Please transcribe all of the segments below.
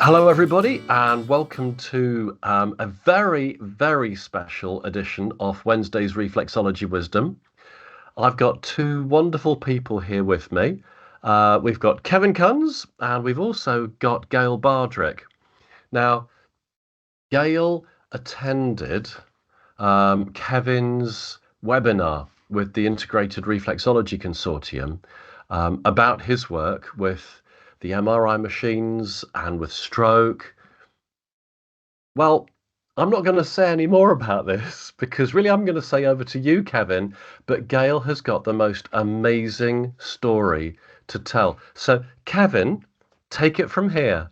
Hello, everybody, and welcome to a very, very special edition of Wednesday's Reflexology Wisdom. I've got two wonderful people here with me. We've got Kevin Kunz, and we've also got Gail Bardrick. Now, Gail attended Kevin's webinar with the Integrated Reflexology Consortium about his work with the MRI machines and with stroke. Well, I'm not going to say any more about this because really I'm going to say over to you, Kevin, but Gail has got the most amazing story to tell. So, Kevin, take it from here.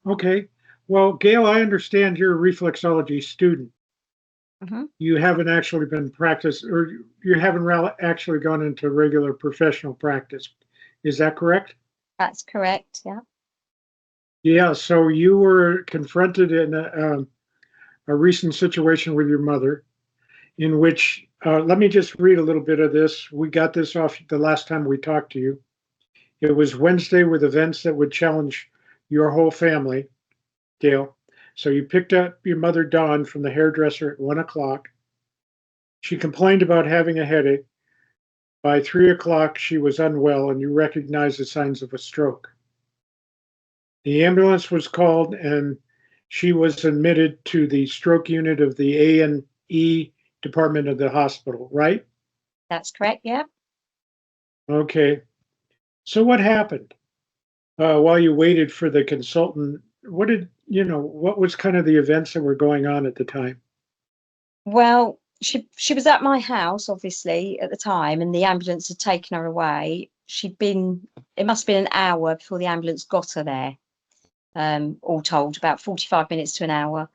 Okay. Well, Gail, I understand you're a reflexology student. Mhm. You haven't actually been practiced, or you haven't actually gone into regular professional practice. Is that correct? That's correct. Yeah. Yeah. So you were confronted in a recent situation with your mother, in which let me just read a little bit of this. We got this off the last time we talked to you. It was Wednesday with events that would challenge your whole family, Gail. So you picked up your mother, Dawn, from the hairdresser at 1 o'clock. She complained about having a headache. By 3 o'clock, she was unwell, and you recognized the signs of a stroke. The ambulance was called, and she was admitted to the stroke unit of the A&E department of the hospital, right? That's correct. Yeah. Okay. So what happened while you waited for the consultant? What was kind of the events that were going on at the time? Well, she was at my house, obviously, at the time, and the ambulance had taken her away. It must have been an hour before the ambulance got her there. All told, about 45 minutes to an hour.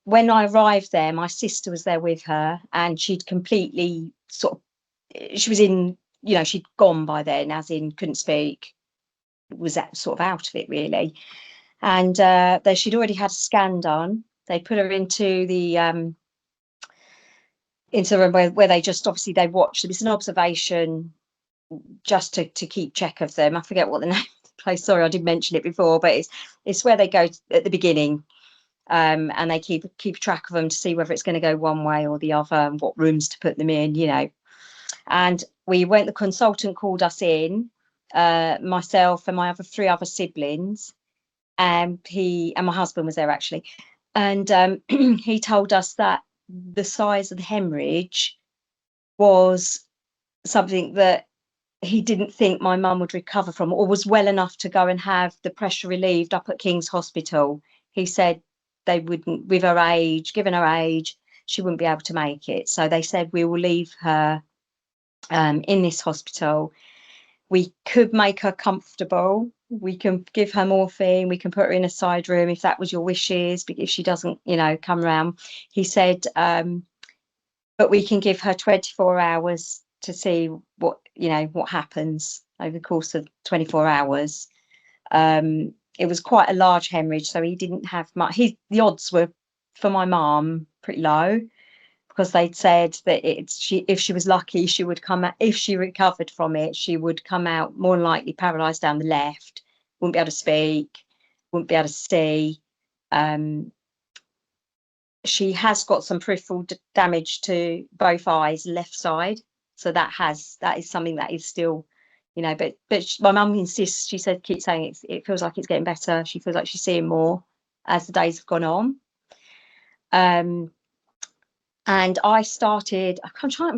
When I arrived there, my sister was there with her, and she'd completely she was she'd gone by then, as in couldn't speak, was sort of out of it really. And she'd already had a scan done. They put her into the room where they just obviously they watch them. It's an observation just to keep check of them. I forget what the name of the place. Sorry, I did mention it before, but it's where they go at the beginning, and they keep track of them to see whether it's going to go one way or the other, and what rooms to put them in. And the consultant called us in, myself and my three other siblings, and my husband was there actually, and he told us that the size of the hemorrhage was something that he didn't think my mum would recover from, or was well enough to go and have the pressure relieved up at King's Hospital. He said they wouldn't, with her age, given her age, she wouldn't be able to make it. So they said, we will leave her in this hospital. We could make her comfortable. We can give her morphine. We can put her in a side room if that was your wishes, if she doesn't, come around. He said, but we can give her 24 hours to see what happens over the course of 24 hours. It was quite a large hemorrhage, so he didn't have much. The odds were for my mum pretty low, because they'd said that if she was lucky, she would come out. If she recovered from it, she would come out more than likely paralysed down the left, wouldn't be able to speak, wouldn't be able to see. She has got some peripheral damage to both eyes, left side. So that is something that is still, but my mum insists. She said, keep saying it feels like it's getting better. She feels like she's seeing more as the days have gone on. And I'm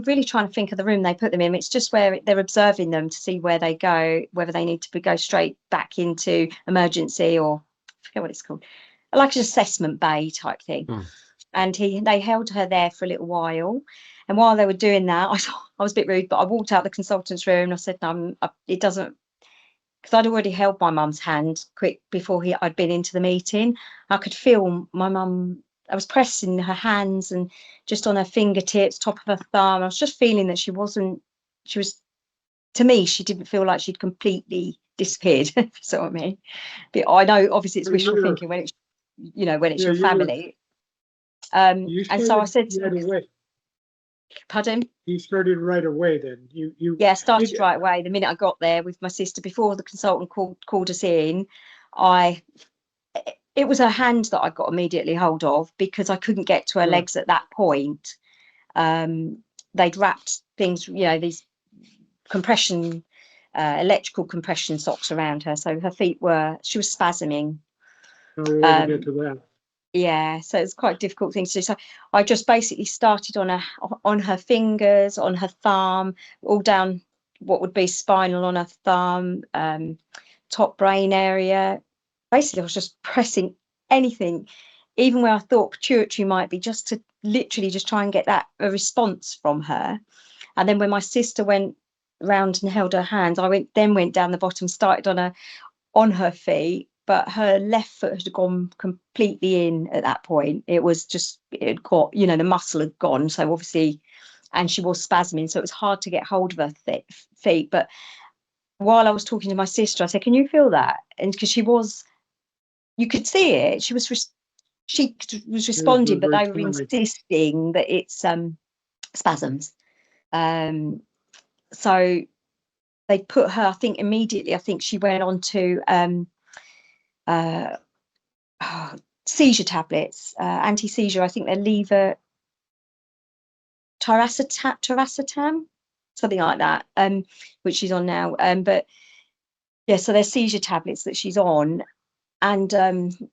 really trying to think of the room they put them in. It's just where they're observing them to see where they go, whether they need to go straight back into emergency, or I forget what it's called, like an assessment bay type thing. And they held her there for a little while. And while they were doing that, I was a bit rude, but I walked out the consultant's room and I said, no, it doesn't, because I'd already held my mum's hand quick before I'd been into the meeting. I could feel my mum. I was pressing her hands and just on her fingertips, top of her thumb. I was just feeling that she was, to me, she didn't feel like she'd completely disappeared. So I mean, but I know obviously it's wishful thinking when it's your family. And so I said, Pardon? You started right away then. Yeah, started did- right away. The minute I got there with my sister, before the consultant called us in, it was her hand that I got immediately hold of, because I couldn't get to her legs at that point. They'd wrapped things, these compression, electrical compression socks around her, so she was spasming. we will get to that. Yeah, so it's quite a difficult thing to do. So I just basically started on her fingers, on her thumb, all down what would be spinal on her thumb, top brain area. Basically, I was just pressing anything, even where I thought pituitary might be, just to literally just try and get a response from her. And then when my sister went round and held her hands, I went down the bottom, started on her feet, but her left foot had gone completely in at that point. It had got, the muscle had gone. So obviously, and she was spasming. So it was hard to get hold of her feet. But while I was talking to my sister, I said, "Can you feel that?" And because you could see it. She was responding, but they were insisting that it's spasms. So they put her, I think immediately, she went on to seizure tablets, anti-seizure. I think they're tiracetam, something like that, which she's on now. But yeah, so there's seizure tablets that she's on. And can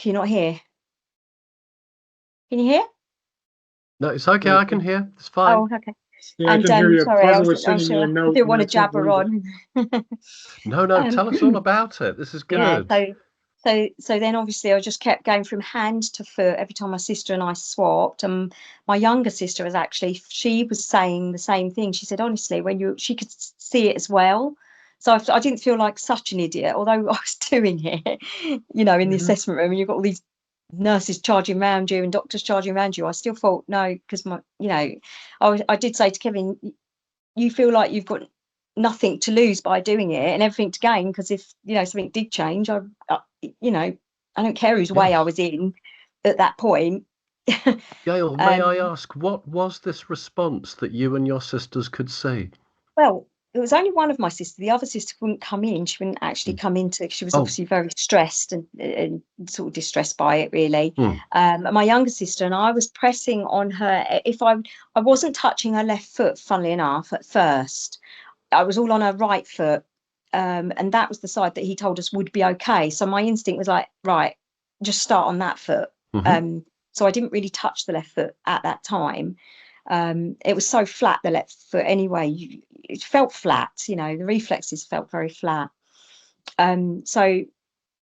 you not hear? Can you hear? No, it's okay. I can hear. It's fine. Oh, okay. Yeah, And I can hear you. sorry, I was sending you a note. I didn't want to jabber on. No, tell us all about it. This is good. Yeah, so then obviously I just kept going from hand to foot every time my sister and I swapped. And my younger sister she was saying the same thing. She said, honestly, she could see it as well. So I didn't feel like such an idiot, although I was doing it, in the assessment room, and you've got all these nurses charging around you and doctors charging around you. I still thought, no, because I did say to Kevin, you feel like you've got nothing to lose by doing it and everything to gain, because if something did change, I don't care whose way I was in at that point. Gail, may I ask, what was this response that you and your sisters could see? Well, it was only one of my sisters. The other sister wouldn't come in. She wouldn't actually come into. She was obviously very stressed and sort of distressed by it, really. My younger sister and I was pressing on her. If I wasn't touching her left foot, funnily enough, at first. I was all on her right foot, and that was the side that he told us would be okay. So my instinct was like, right, just start on that foot. So I didn't really touch the left foot at that time. It was so flat, the left foot anyway. It felt flat, the reflexes felt very flat. So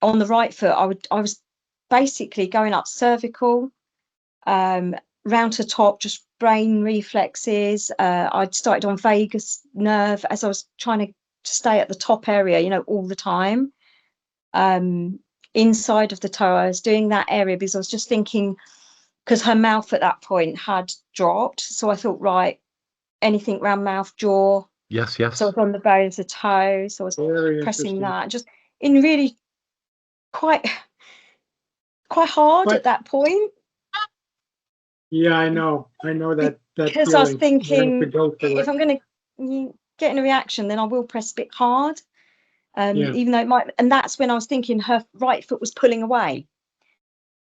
on the right foot, I was basically going up cervical, round to top, just brain reflexes. I'd started on vagus nerve as I was trying to stay at the top area, all the time. Inside of the toe, I was doing that area because I was just thinking, because her mouth at that point had dropped. So I thought, right, anything around mouth, jaw. Yes. So I was on the bones of the toe. So I was Very pressing that, just in really quite hard at that point. Yeah, I know that because feeling. I was thinking, if I'm going to get in a reaction, then I will press a bit hard, even though it might. And that's when I was thinking her right foot was pulling away.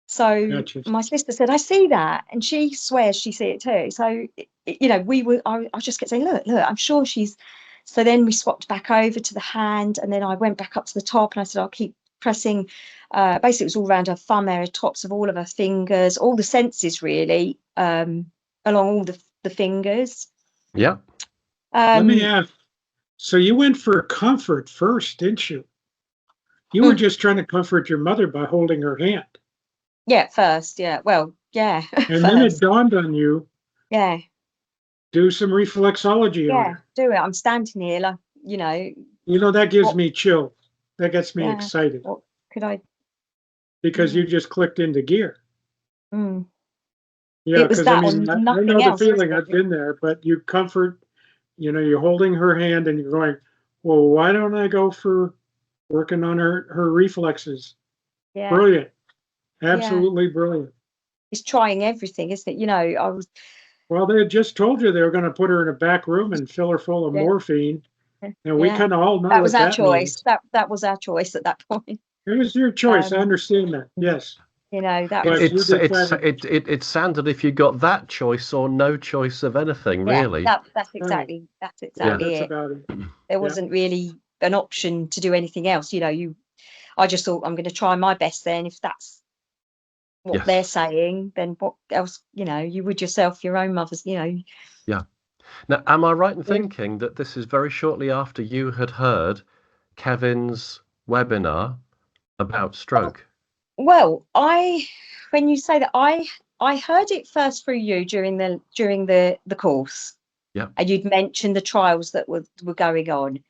So my sister said, "I see that," and she swears she see it too. So I just kept saying, "Look, I'm sure she's." So then we swapped back over to the hand, and then I went back up to the top, and I said, "I'll keep pressing." Basically, it was all around her thumb area, tops of all of her fingers, all the senses really, along all the fingers. Yeah. Let me ask. So you went for comfort first, didn't you? You were just trying to comfort your mother by holding her hand. Yeah, first, yeah. Well, yeah. And then it dawned on you. Yeah. Do some reflexology on her. Do it. I'm standing here, like, that gives me chills. That gets me excited. What could I? Because you just clicked into gear. Yeah, because I know the feeling. I've been there, but you comfort, you're holding her hand and you're going, well, why don't I go for working on her reflexes? Yeah. Brilliant. Absolutely brilliant. It's trying everything, isn't it? Well, they had just told you they were going to put her in a back room and fill her full of Yeah. morphine, and we Yeah. kind of all know That was what our that choice. means. That was our choice at that point. It was your choice. I Um, understand that. Yes, you know, that It, was, but you it's decided, it sounded if you got that choice or no choice of anything, yeah, really. that's right, Yeah. exactly that's it. about it. There Yeah, wasn't really an option to do anything else. You know, I just thought I'm going to try my best then. If that's what Yes. they're saying, then what else? You know, you would yourself, your own mother's, you know. Yeah. Now, am I right in yeah, thinking that this is very shortly after you had heard Kevin's webinar about stroke? Well, when you say that, I heard it first through you during the course, Yeah. and you'd mentioned the trials that were going on,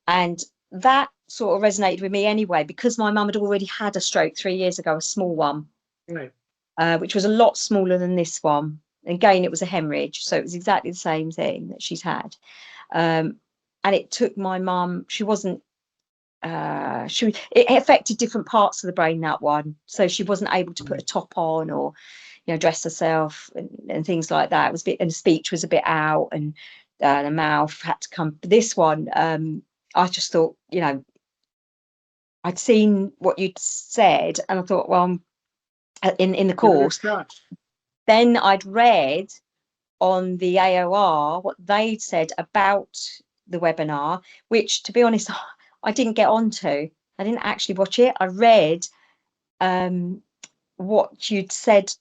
and that sort of resonated with me anyway, because my mum had already had a stroke 3 years ago, a small one, right. which was a lot smaller than this one. Again, it was a hemorrhage, so it was exactly the same thing that she's had. And it took my mum, she wasn't, it affected different parts of the brain, that one. So she wasn't able to put a top on or, you know, dress herself and things like that. It was a bit, and speech was a bit out, and the mouth had to come. This one, I just thought, you know, I'd seen what you'd said, and I thought, well, in the Give it a course, shot. then I'd read on the AOR what they'd said about the webinar, which, to be honest, I didn't get onto. I didn't actually watch it. I read what you'd said,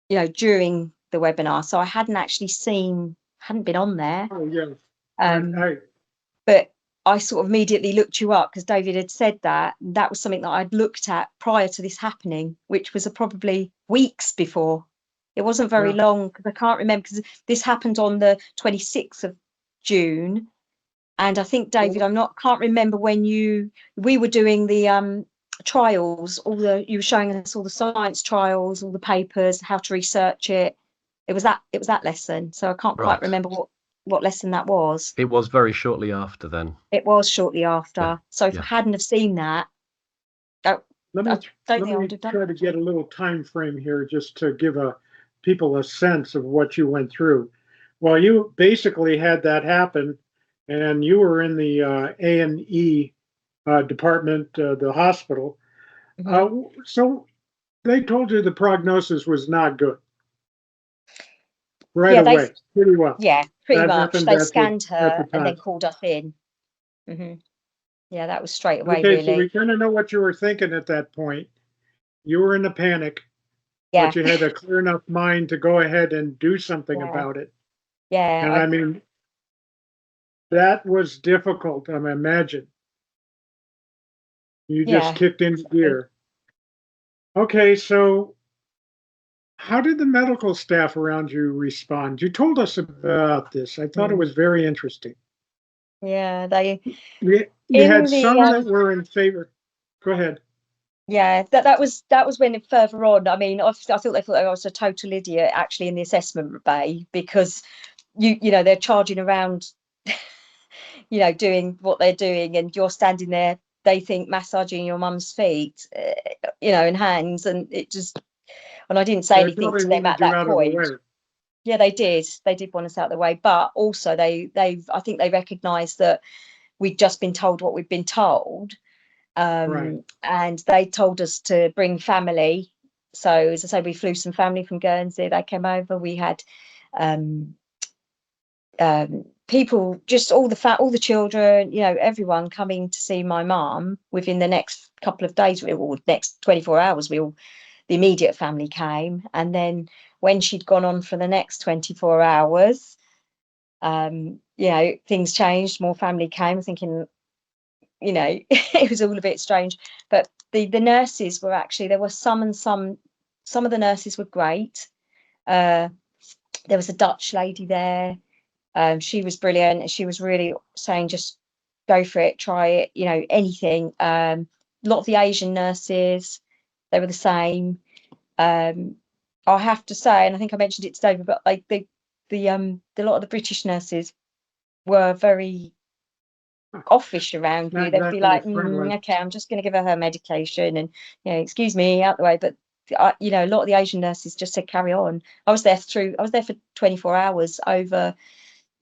you know, during the webinar, so I hadn't been on there. Oh, yeah. Um, I, but I sort of immediately looked you up because David had said that. And that was something that I'd looked at prior to this happening, which was probably weeks before. It wasn't very yeah, long, because I can't remember, because this happened on the 26th of June. And I think, David, well, can't remember when we were doing the trials, you were showing us all the science trials, all the papers, how to research it. It was that lesson. So I can't quite Right. remember what lesson that was. It was very shortly after then. It was shortly Yeah. after. So if I Yeah. hadn't have seen that, I, let I me don't let think I me would have done try to get a little time frame here just to give people a sense of what you went through. Well, you basically had that happen, and you were in the A&E department, the hospital. it. Hmm. So they told you the prognosis was not good right Yeah, they, away, pretty well. yeah, pretty That much. happened They at scanned the her and then time. called us in. Hmm. Yeah, that was straight away, Okay, so we really. kind of know what you were thinking at that point. You were in a panic, Yeah, but you had a clear enough mind to go ahead and do something yeah, about it. yeah. And I mean, that was difficult, I imagine. You just Yeah. kicked into gear. Okay, so how did the medical staff around you respond? You told us about this. I thought it Mm. was very interesting. Yeah, they You had in the some that were in favor. Go ahead. yeah, that was when further on. I mean, obviously, I thought I was a total idiot actually in the assessment bay, because you know, they're charging around, you know, doing what they're doing, and you're standing there. They think massaging your mum's feet, you know, and hands, and it just. And I didn't say They anything probably to them wanted at you that out of the point. way. Yeah, they did. They did want us out of the way, but also I think they recognised that we'd just been told what we'd been told, Right. and they told us to bring family. So as I say, we flew some family from Guernsey. They came over. We had um, people, just all the children, you know, everyone coming to see my mum within the next couple of days, or next 24 hours. The immediate family came, and then when she'd gone on for the next 24 hours, you know, things changed. More family came. Thinking, you know, it was all a bit strange, but the nurses were actually, there were some of the nurses were great. There was a Dutch lady there. She was brilliant. She was really saying, just go for it, try it, you know, anything. A lot of the Asian nurses, they were the same. I have to say, and I think I mentioned it to David, but like the lot of the British nurses were very offish around Not you. They'd be exactly like, friendly. okay, I'm just going to give her medication, and, you know, excuse me, out the way. But you know, a lot of the Asian nurses just said carry on. I was there for 24 hours over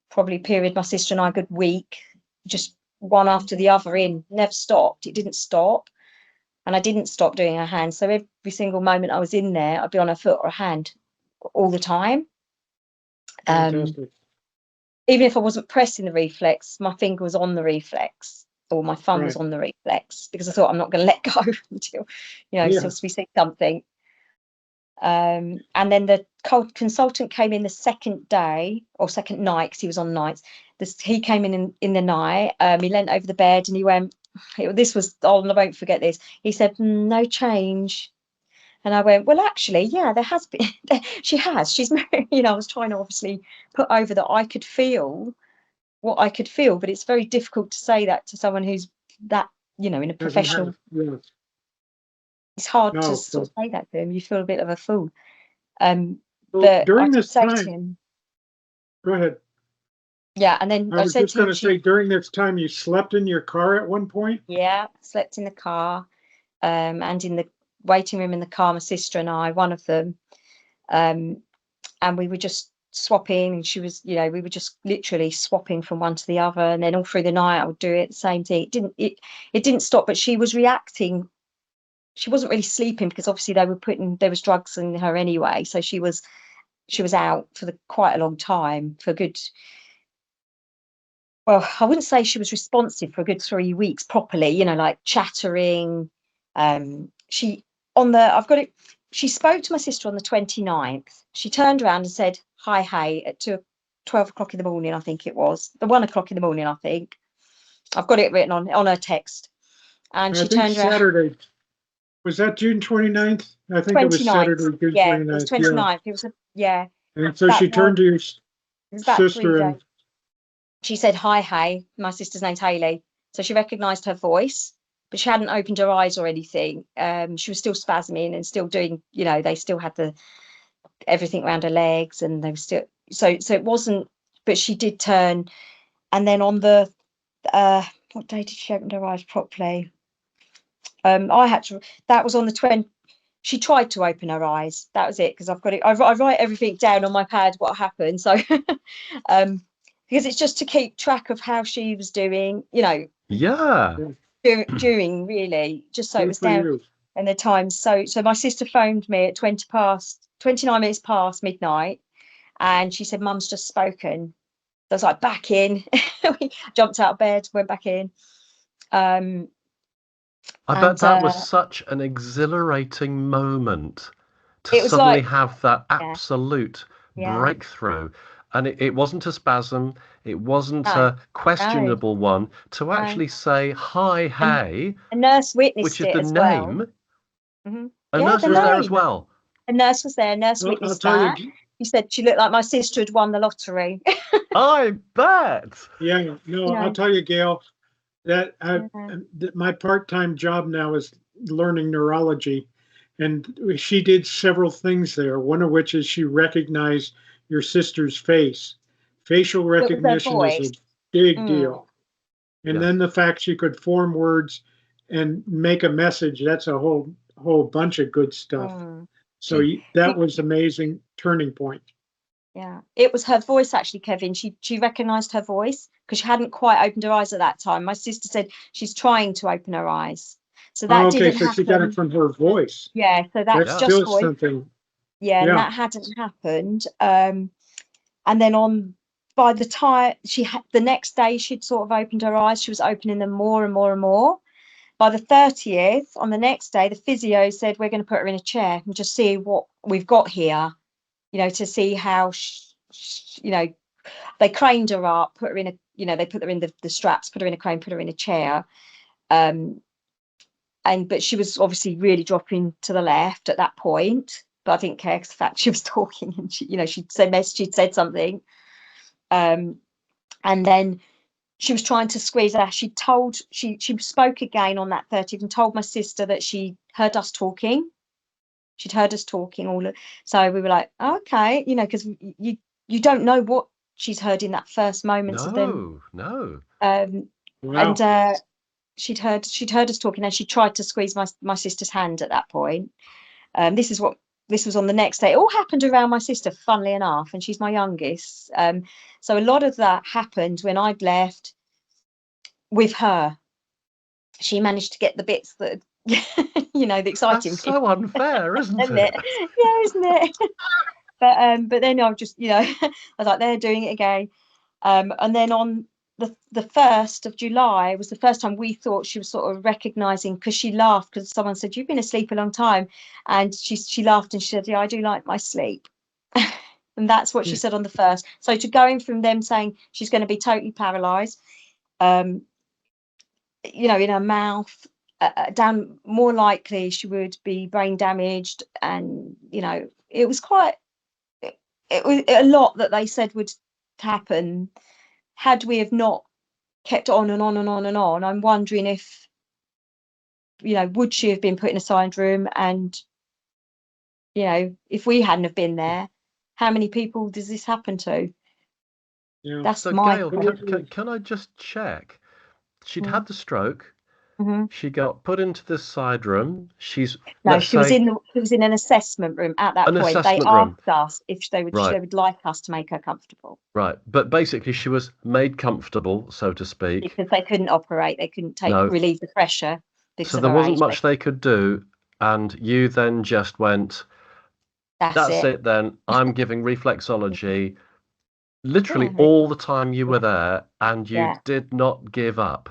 probably a period, my sister and I, a good week, just one after the other in, never stopped. It didn't stop. And I didn't stop doing her hand. So every single moment I was in there, I'd be on her foot or a hand all the time. Fantastic. Even if I wasn't pressing the reflex, my finger was on the reflex, or my thumb was Right. on the reflex, because I thought I'm not going to let go until, you know, Yeah. until we see something. And then the consultant came in the second day or second night, because he was on nights. He came in the night. He leant over the bed and he went, this was, oh, I won't forget this. He said, no change. And I went, well, actually, yeah, there has been. She has. She's, you know, I was trying to obviously put over that I could feel what I could feel, but it's very difficult to say that to someone who's that, you know, in a professional. Yeah. It's hard No, to sort of say that to him. You feel a bit of a fool. well, But I during did this say to time, him, go ahead. yeah, and then I I was said just to him, going to say, during this time, you slept in your car at one point? yeah, slept in the car, and in the waiting room in the car, my sister and I, one of them, and we were just swapping, and she was, you know, we were just literally swapping from one to the other, and then all through the night I would do it, the same thing. It didn't stop, but she was reacting. She wasn't really sleeping because obviously there was drugs in her anyway, so she was out for quite a long time, for good. Well, I wouldn't say she was responsive for a good 3 weeks properly, you know, like chattering. I've got it. She spoke to my sister on the 29th. She turned around and said, hi, hey, at 12 o'clock in the morning, I think it was. The 1 o'clock in the morning, I think. I've got it written on her text. And I she think turned around. Saturday, was that June 29th? I think it was 29th. Saturday, June Yeah, it was 29th. 29th. It was, yeah. And so That she turned to your it was about 3 sister days. and, She said, hi, hey. My sister's name's Hayley. So she recognised her voice, but she hadn't opened her eyes or anything. She was still spasming and still doing, you know, they still had everything around her legs, and they were still, so it wasn't, but she did turn. And then on the, what day did she open her eyes properly? That was on the 20th. She tried to open her eyes. That was it, because I've got it. I write everything down on my pad, what happened. So, because it's just to keep track of how she was doing, you know. Yeah. During really, just so it good was for down you. in the times. So my sister phoned me at 29 minutes past midnight, and she said, Mum's just spoken. So I was like, back in. We jumped out of bed, went back in. I bet that was such an exhilarating moment to it was suddenly like, have that yeah, absolute yeah. breakthrough. And it wasn't a spasm, it wasn't No, a questionable one, to actually say, hi, hey, a nurse which witnessed is it the as well. name. Mm-hmm. A Yeah, nurse the was there as name. well. A nurse was there. A nurse Well, I'll witnessed tell that. you, She said she looked like my sister had won the lottery. I bet. yeah, no, You I'll know, tell you, Gail, that yeah. my part-time job now is learning neurology, and she did several things there. One of which is she recognized your sister's face. Facial It was her recognition is a voice. big Mm, deal. And Yes. then the fact she could form words and make a message, that's a whole bunch of good stuff. mm. So that was amazing turning point. Yeah, it was her voice actually, Kevin. She recognised her voice because she hadn't quite opened her eyes at that time. My sister said she's trying to open her eyes, so that Oh, okay, didn't so she got it happen. from her voice. Yeah, so that's That's Yeah. just still voice. something. Yeah, and Yeah. that hadn't happened. And then by the time the next day she'd sort of opened her eyes, she was opening them more and more and more. By the 30th, on the next day, the physio said, we're going to put her in a chair and just see what we've got here, you know, to see how, you know, they craned her up, put her in they put her in the straps, put her in a crane, put her in a chair. But she was obviously really dropping to the left at that point, but I didn't care because the fact she was talking and she'd said something. And then she was trying to squeeze her. She spoke again on that 30th and told my sister that she heard us talking. She'd heard us talking so we were like, oh, okay, because you don't know what she's heard in that first moments of them. No. Wow. And she'd heard us talking, and she tried to squeeze my sister's hand at that point. This was on the next day. It all happened around my sister, funnily enough, and she's my youngest. So a lot of that happened when I'd left with her. She managed to get the bits that, you know, the exciting That's bits, so unfair, isn't isn't it? it? Yeah, isn't it? But then I just, you know, I was like, they're doing it again. And then on the 1st of July was the first time we thought she was sort of recognizing, because she laughed because someone said, you've been asleep a long time. And she laughed and she said, yeah, I do like my sleep. And that's what she Yeah. said on the 1st. So to going from them saying she's going to be totally paralyzed, you know, in her mouth, down, more likely she would be brain damaged. And, you know, it was quite, it was a lot that they said would happen had we have not kept on and on and on and on. I'm wondering if, you know, would she have been put in a signed room? And, you know, if we hadn't have been there, how many people does this happen to? Yeah. That's So, my Gail, question. can I just check? She'd Mm. had the stroke. Mhm. She got put into this side room. She's, No, let's she was say, in an assessment room at that an point. They assessment room. asked us if they Right, would like us to make her comfortable, right. But basically, she was made comfortable, so to speak. because they couldn't operate, they couldn't No. relieve the pressure because So of there her wasn't age. much they could do. And you then just went, That's that's it. it then. I'm giving reflexology literally Yeah, all the time you were yeah, there, and you yeah. did not give up.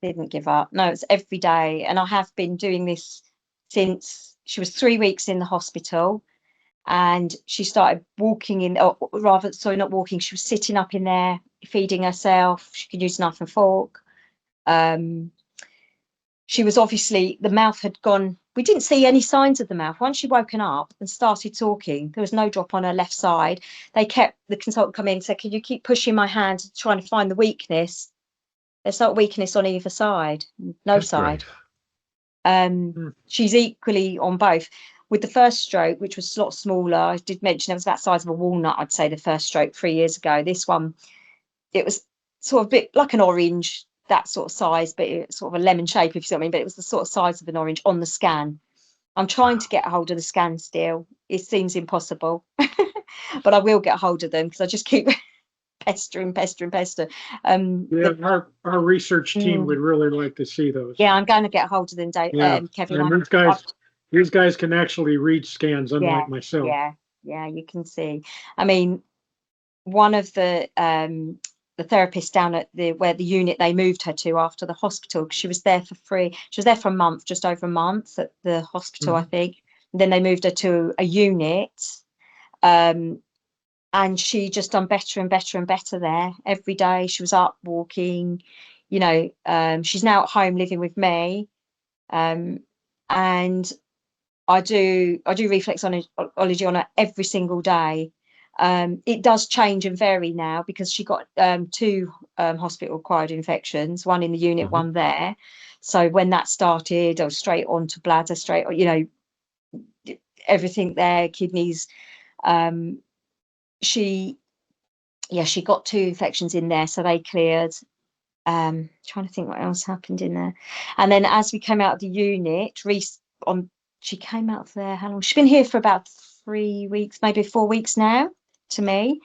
Didn't give up. No, it's every day, and I have been doing this since she was 3 weeks in the hospital, and she started walking in, or rather, sorry, not walking. She was sitting up in there, feeding herself. She could use a knife and fork. Um, she was obviously, the mouth had gone. We didn't see any signs of the mouth. Once she woken up and started talking, there was no drop on her left side. The consultant come in and said, can you keep pushing my hand, trying to find the weakness? There's not weakness on either side, no Good side. grief. Mm. She's equally on both. With the first stroke, which was a lot smaller, I did mention it was about the size of a walnut, I'd say, the first stroke 3 years ago. This one, it was sort of a bit like an orange, that sort of size, but it's sort of a lemon shape, if you see what I mean. But it was the sort of size of an orange on the scan. I'm trying to get a hold of the scan still. It seems impossible, but I will get a hold of them because I just keep pestering. Yeah, our research team would really like to see those. Yeah, I'm going to get a hold of them, Yeah, Kevin. and these guys can actually read scans, Yeah, unlike myself. yeah, you can see. I mean, one of the therapists down at where the unit they moved her to after the hospital, because she was there for free. She was there for a month, just over a month at the hospital, I think. And then they moved her to a unit, and she just done better and better and better there every day. She was up walking, you know. She's now at home living with me, and I do reflexology on her every single day. It does change and vary now because she got 2 hospital-acquired infections, one in the unit, Mhm. one there. So when that started, I was straight on to bladder, straight, you know, everything there, kidneys. She got 2 infections in there, so they cleared. Trying to think what else happened in there. And then as we came out of the unit, she came out of there, how long? She's been here for about 3 weeks, maybe 4 weeks now to me.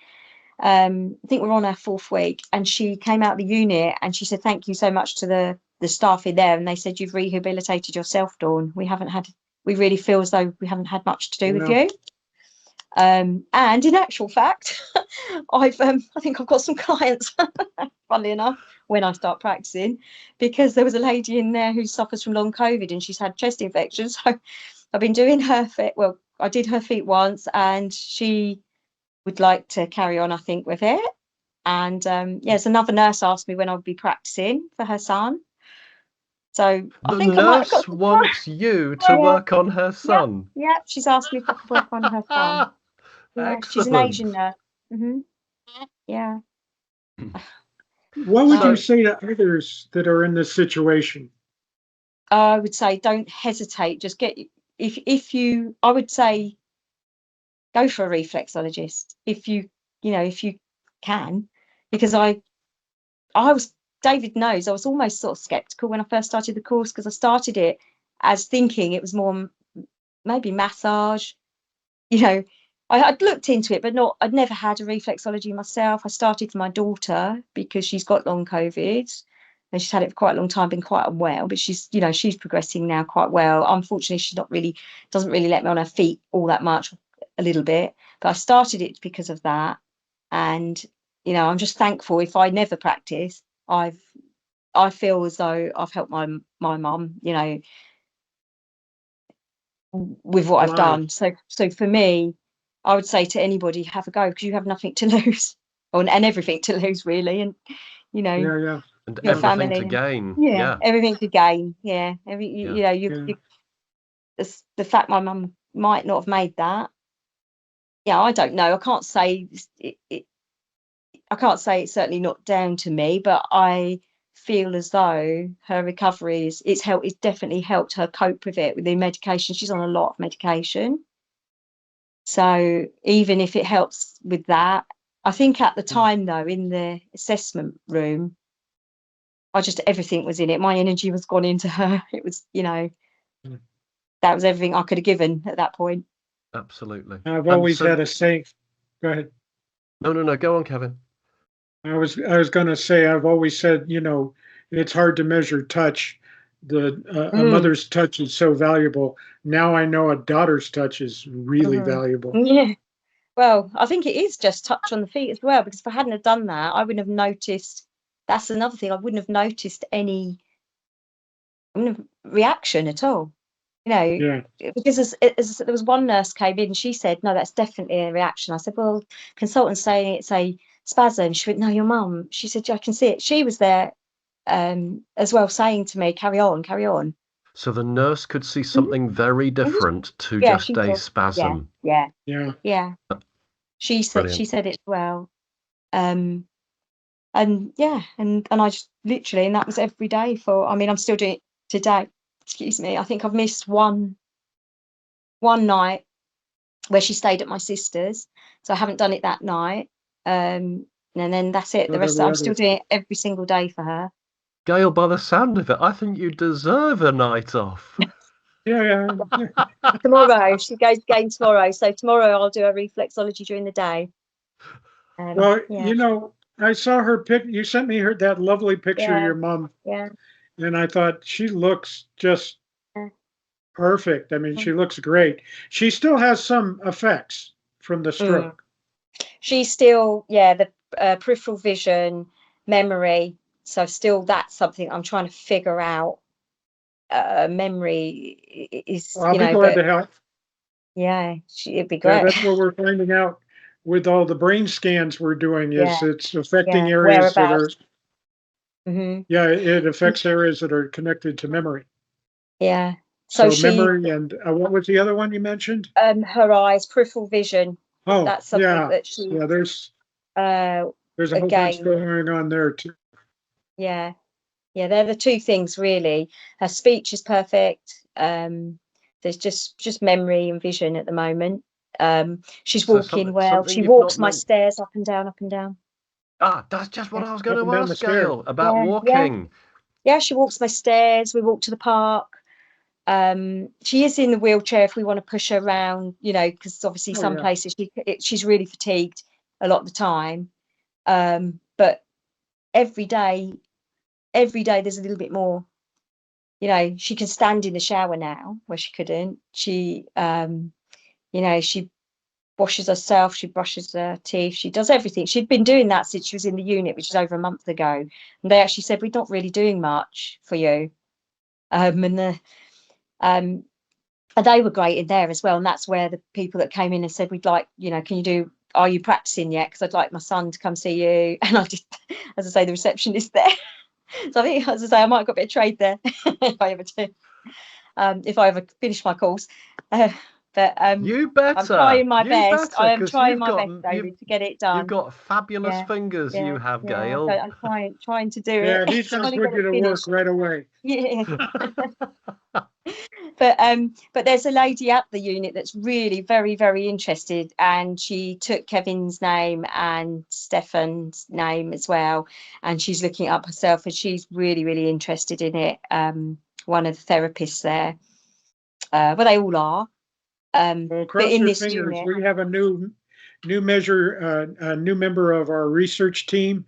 I think we're on our 4th week, and she came out of the unit and she said, thank you so much to the staff in there. And they said, you've rehabilitated yourself, Dawn. We really feel as though we haven't had much to do with you. And in actual fact, I think I've got some clients, funnily enough, when I start practicing, because there was a lady in there who suffers from long COVID and she's had chest infections. So I've been doing her feet. Well, I did her feet once, and she would like to carry on, I think, with it. And yes, another nurse asked me when I would be practicing for her son. So I The think I might have got nurse some. wants you to Yeah, work on her yeah, son. yeah. She's asked me if I could work on her son. Yeah, she's an Asian Excellent. nurse. Yeah. What would you So, say to others that are in this situation? I would say don't hesitate. Just if you, I would say go for a reflexologist if you can, because I was, David knows, I was almost sort of skeptical when I first started the course, because I started it as thinking it was more maybe massage. You know, I'd looked into it, but I'd never had a reflexology myself. I started for my daughter because she's got long COVID and she's had it for quite a long time, been quite unwell, but she's progressing now quite well. Unfortunately, doesn't really let me on her feet all that much, a little bit, but I started it because of that. And, I'm just thankful. If I never practice, I feel as though I've helped my mum, with what I've Wow. done. So for me, I would say to anybody, have a go, because you have nothing to lose, and everything to lose, really. And Yeah, yeah. And your everything family, to gain. yeah, everything to gain. Yeah, Yeah. the fact my mum might not have made that. Yeah, I don't know. I can't say I can't say it's certainly not down to me, but I feel as though her recovery it's definitely helped her cope with it, with the medication. She's on a lot of medication. So even if it helps with that, I think at the time, though, in the assessment room, everything was in it. My energy was gone into her. It was, that was everything I could have given at that point. Absolutely. I've And always so, had a saying. Go ahead. no, go on, Kevin. I was going to say, I've always said, it's hard to measure touch. A mother's touch is so valuable. Now I know a daughter's touch is really valuable. Yeah. Well, I think it is just touch on the feet as well, because if I hadn't have done that, I wouldn't have noticed. That's another thing. I wouldn't have noticed any reaction at all. Yeah. Because there was one nurse came in and she said, no, that's definitely a reaction. I said, well, consultant's saying it's a spasm. She went, no, your mum. She said, yeah, I can see it. She was there as well, saying to me, carry on, carry on. So the nurse could see something very different to Yeah, just a spasm. yeah. She Brilliant. said it as well. And yeah, and I just literally, and that was every day I'm still doing it today. Excuse me. I think I've missed one night where she stayed at my sister's, so I haven't done it that night. And then that's it. The rest I'm still doing it every single day for her. Gail, by the sound of it, I think you deserve a night off. Yeah. Tomorrow she goes again tomorrow, so tomorrow I'll do a reflexology during the day. Well, I saw her pic. You sent me that lovely picture of your mom. Yeah. And I thought she looks just perfect. I mean, she looks great. She still has some effects from the stroke. She's still, the peripheral vision, memory. So still, that's something I'm trying to figure out. Memory is, I'll be glad to help. Yeah, it'd be Yeah, great. that's what we're finding out with all the brain scans we're doing. Is it's affecting areas that are. Yeah, it affects areas that are connected to memory. Yeah. So memory and what was the other one you mentioned? Her eyes, peripheral vision. Oh, that's something that she. Yeah, there's a whole bunch going on there too. Yeah, they're the two things really. Her speech is perfect. There's just memory and vision at the moment. She's walking well. She walks my stairs up and down, up and down. That's just what I was going to ask, Gail, about Yeah, walking. Yeah, she walks my stairs. We walk to the park. She is in the wheelchair if we want to push her around, because obviously some places she's really fatigued a lot of the time. But every day there's a little bit more. She can stand in the shower now where she couldn't. She she washes herself, she brushes her teeth, she does everything. She'd been doing that since she was in the unit, which is over a month ago. And they actually said, we're not really doing much for you. And they were great in there as well. And that's where the people that came in and said, we'd like, are you practicing yet? Because I'd like my son to come see you. And I just, as I say, the receptionist there. So I think, as I say, I might have got a bit of trade there if I ever do. If I ever finish my course. But you better. I'm trying my best. Better, I am trying my best, David, to get it done. You've got fabulous fingers, you have, Gail. So I'm trying to do it. Yeah, he's going to put you to work right away. Yeah. But there's a lady at the unit that's really very, very interested, and she took Kevin's name and Stefan's name as well, and she's looking it up herself, and she's really, really interested in it. One of the therapists there, well, they all are. Well, But cross in your this fingers. unit, We have a new member of our research team,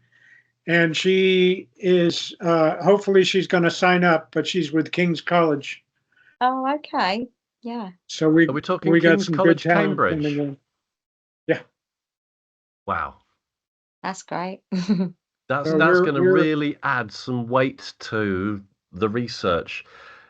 and she is hopefully she's going to sign up, but she's with King's College. oh, okay, yeah, So Are we talking we got King's some good College, talent coming Cambridge? in. Yeah. Wow. that's great. That's So that's going to we're really add some weight to the research.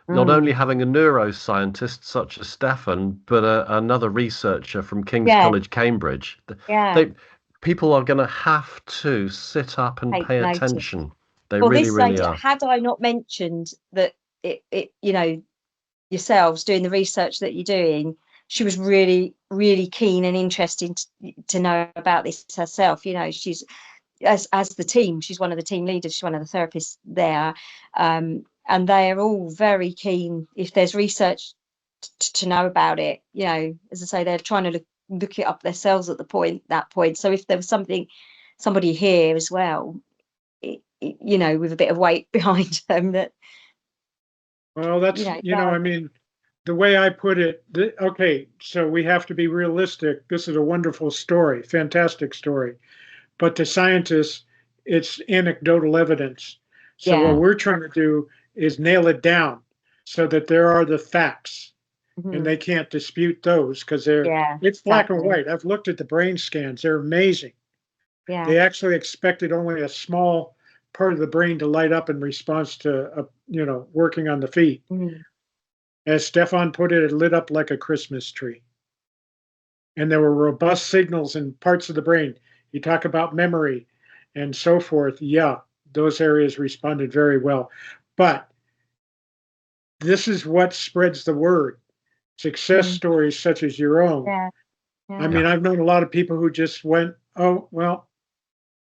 Not only Mm, having a neuroscientist such as Stefan, but another researcher from King's yeah, College, Cambridge. yeah, They people are going to have to sit up and take pay notice. attention. They Well, really, this really lady, are. had I not mentioned that you know, yourselves doing the research that you're doing, she was really, really keen and interested to know about this herself. You know, she's as the team, she's one of the team leaders, she's one of the therapists there, and they are all very keen if there's research to know about it. You know, as I say, they're trying to look it up themselves at that point. So if there was somebody here as well, you know, with a bit of weight behind them, that well, you that's know, I mean, the way I put it. Okay, so we have to be realistic. This is a wonderful story, fantastic story. But to scientists, it's anecdotal evidence. So what yeah, we're trying to do is nail it down so that there are the facts and mhm, they can't dispute those because yeah, it's black and exactly, white. I've looked at the brain scans. They're amazing. yeah, They actually expected only a small part of the brain to light up in response to, working on the feet. mm, As Stefan put it, it lit up like a Christmas tree. And there were robust signals in parts of the brain. You talk about memory and so forth. Yeah, those areas responded very well. But this is what spreads the word. Success mm, stories such as your own. yeah, I yeah. Yeah. mean, I've known a lot of people who just went, oh, well,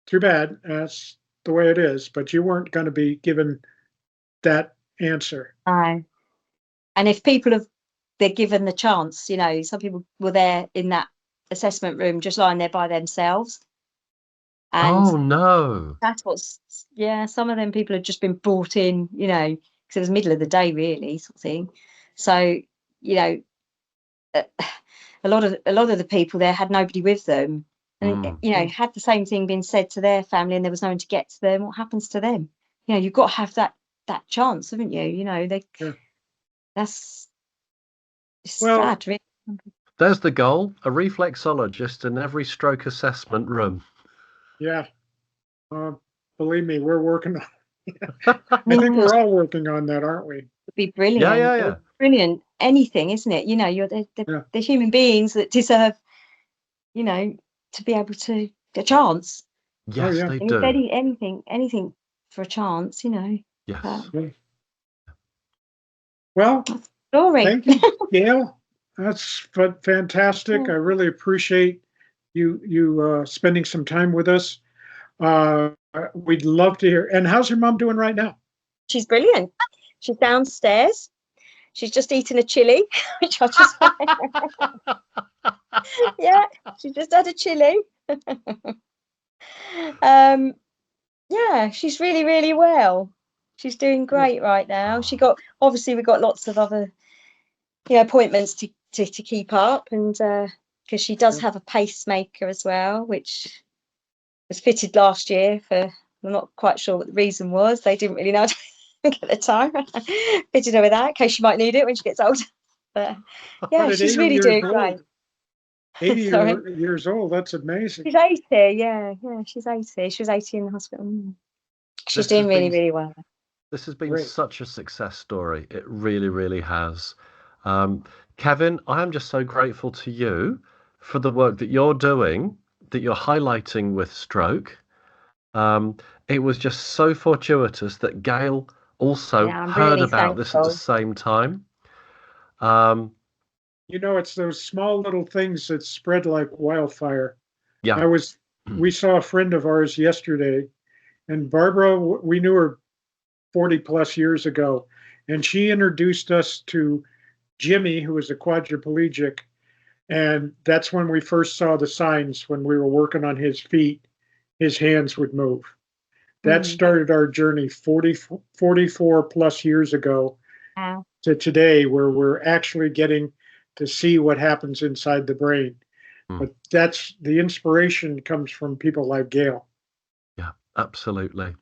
too bad. That's the way it is. But you weren't going to be given that answer. No. And if people have they're given the chance, you know, some people were there in that assessment room just lying there by themselves. And Oh no. that's what's, yeah, some of them people had just been brought in, you know, because it was middle of the day, really, sort of thing. So, you know, a a lot of the people there had nobody with them. And, Mm. you know, had the same thing been said to their family and there was no one to get to them, what happens to them? You know, you've got to have that chance, haven't you? You know, Yeah. that's it's Well, sad, really. There's the goal. A reflexologist in every stroke assessment room. yeah. Uh, Believe me, we're working on. I think Mm, we're all working on that, aren't we? would be Yeah, brilliant. yeah, It yeah. would be brilliant. Anything, isn't it? You know, you're Yeah. the human beings that deserve, you know, to be able to a chance. Oh Yes, yeah. they And if do. anything for a chance, you know. But Yes. Yeah. Well, glory. thank you, Gail. That's fantastic. I Yeah. really appreciate you spending some time with us. Uh, we'd love to hear. And how's your mom doing right now? She's brilliant. She's downstairs. She's just eaten a chili, which I just yeah, she just had a chili. Um, yeah, she's really, really well. She's doing great right now. Oh, Obviously we've got lots of other, you know, appointments to keep up, and because she does Yeah. have a pacemaker as well, which was fitted last year for, I'm not quite sure what the reason was. They didn't really know at the time. Fitted her with that in case she might need it when she gets older. But But yeah, at she's 80 really years doing great. old, 80 Sorry. years old, that's amazing. She's 80, yeah, she's 80. She was 80 in the hospital. She's this has doing really, been really well. this has been Great. such a success story. It really, really has. Um, Kevin, I am just so grateful to you for the work that you're doing, that you're highlighting with stroke. Um, it was just so fortuitous that Gail also Yeah, I'm heard really about this at the thankful. same time. Um, It's those small little things that spread like wildfire. yeah. We saw a friend of ours yesterday, and Barbara, we knew her 40 plus years ago, and she introduced us to Jimmy, who was a quadriplegic. And that's when we first saw the signs when we were working on his feet, his hands would move. That Mm, started our journey 44 plus years ago wow. to today, where we're actually getting to see what happens inside the brain. But that's the inspiration comes from people like Gail. Yeah, absolutely.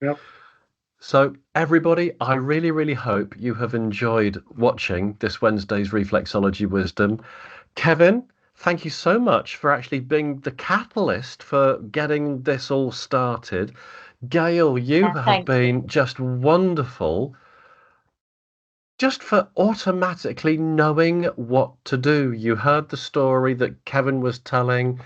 Yep. So, everybody, I really, really hope you have enjoyed watching this Wednesday's Reflexology Wisdom. Kevin, thank you so much for actually being the catalyst for getting this all started. Gail, you have Thank been just wonderful, just for automatically knowing what to do. You heard the story that Kevin was telling.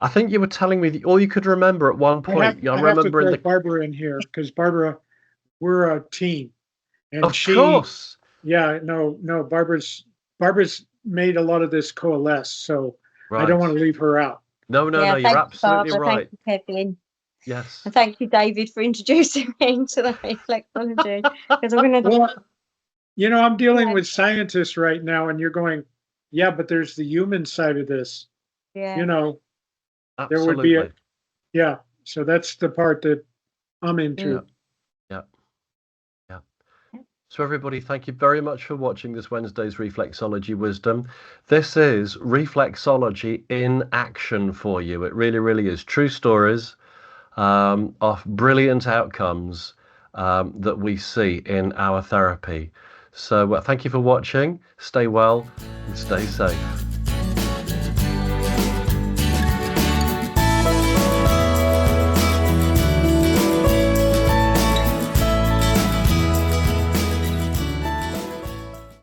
I think you were telling me all you could remember at one point. I I'm have to remembering throw Barbara in here because Barbara, we're a team, and Of course. no, Barbara's made a lot of this coalesce, so I don't want Right. to leave her out. No, Yeah, you're thank you, absolutely Barbara. right. Thank you, Kevin. Yes. And thank you, David, for introducing me into the reflexology. Because I'm going to. Well, I'm dealing with scientists right now, and you're going, yeah, but there's the human side of this. Yeah. There would be Absolutely. so that's the part that I'm into. Yeah. So everybody, thank you very much for watching this Wednesday's Reflexology Wisdom. This is Reflexology in action for you. It really, really is. True stories of brilliant outcomes that we see in our therapy. So thank you for watching. Stay well and stay safe.